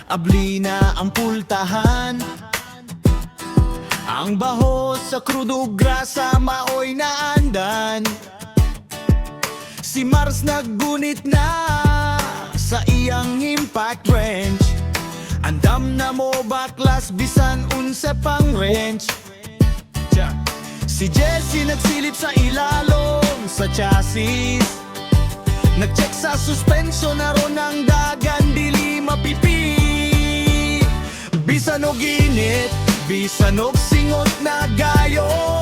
abli na ang pultahan. Ang baho sa krudo grasa maoy naandan. Si Mars naggunit na sa iyang impact range. Andam na mo baklas bisan unsa pang range. Si Jesse nagsilip sa ilalong sa chassis. Nagcheck sa suspension na ron ng dagan dili mapipi. Bisan og init, bisan og singot na gayo.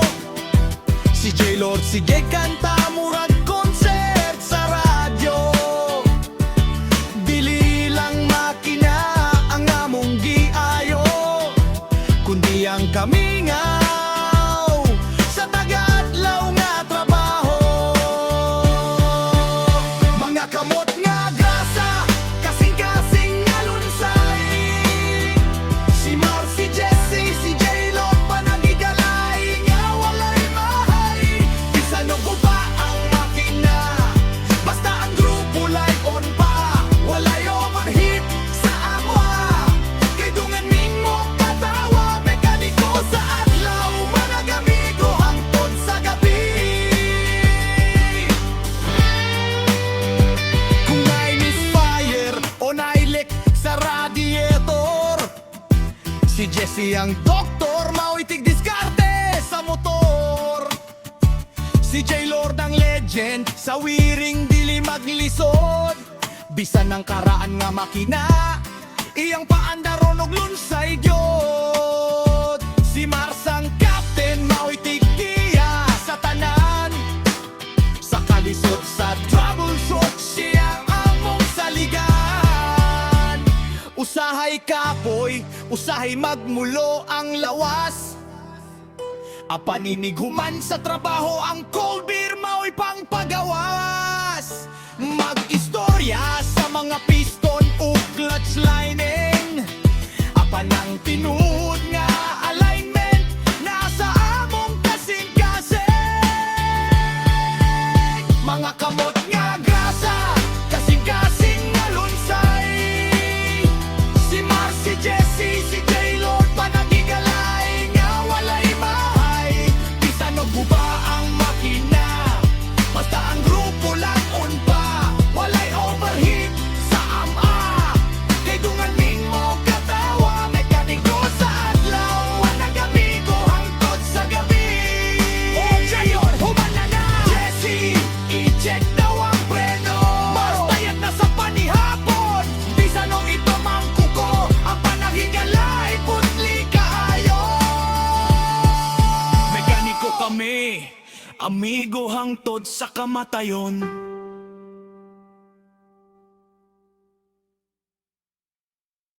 Si J-Lord sige kanta murag concert sa radyo. Dili lang makina ang among giayo, kundi ang kamingaw sa taga-adlaw nga trabaho. Mga kamot nga grasa, kasing-kasing nga lunsay. Si Mars, si Jesse, si J-Lo panagigalay nga walay mahay. Bisan og upa ang makina, basta ang grupo live on pa. Walay overheat sa amwa, kay dungan mingo katawa. Mekaniko sa adlaw, mga gamigo hangtod sa gabi. Kung may misfire o nailek sa radiator, si Jesse ang doktor, mao'y diskarte sa motor. Si J-Lord ang legend, sa wiring dili maglisod. Bisan ang karaan nga makina, iyang paandaron og lunsay gyud. Si Mars ang captain, mao'y tigkiya sa tanan. Sa kalisod sa troubleshoot, siya ang among saligan. Usahay kapoy, usahay magmulo ang lawas. Apaniniguman sa trabaho, ang cold beer mao'y pangpagawas. Mag-istorya sa mga piston o clutch lining. Apan ang tinuod nga alignment, nasa among kasing-kasing. Mga kamot nga grasa, kasing-kasing nga lunsay. Si Mars, si Jesse, si J-Lord panagigalay nga walay mahay. Bisan og guba ang makina, basta ang grupo lang on pa. Walay overheat sa ama, kay dungan mingo katawa. Mekaniko sa adlaw, wanagamigo hangtod sa gabi. O J-Lord, humana na! Jesse, i-check daw ang preno. Mars, tayag na sa panihapon. Bisan og ito mangkuko, ang panahigalay putli kaayo. Mekaniko kami, amigo hangtod sa kamatayon.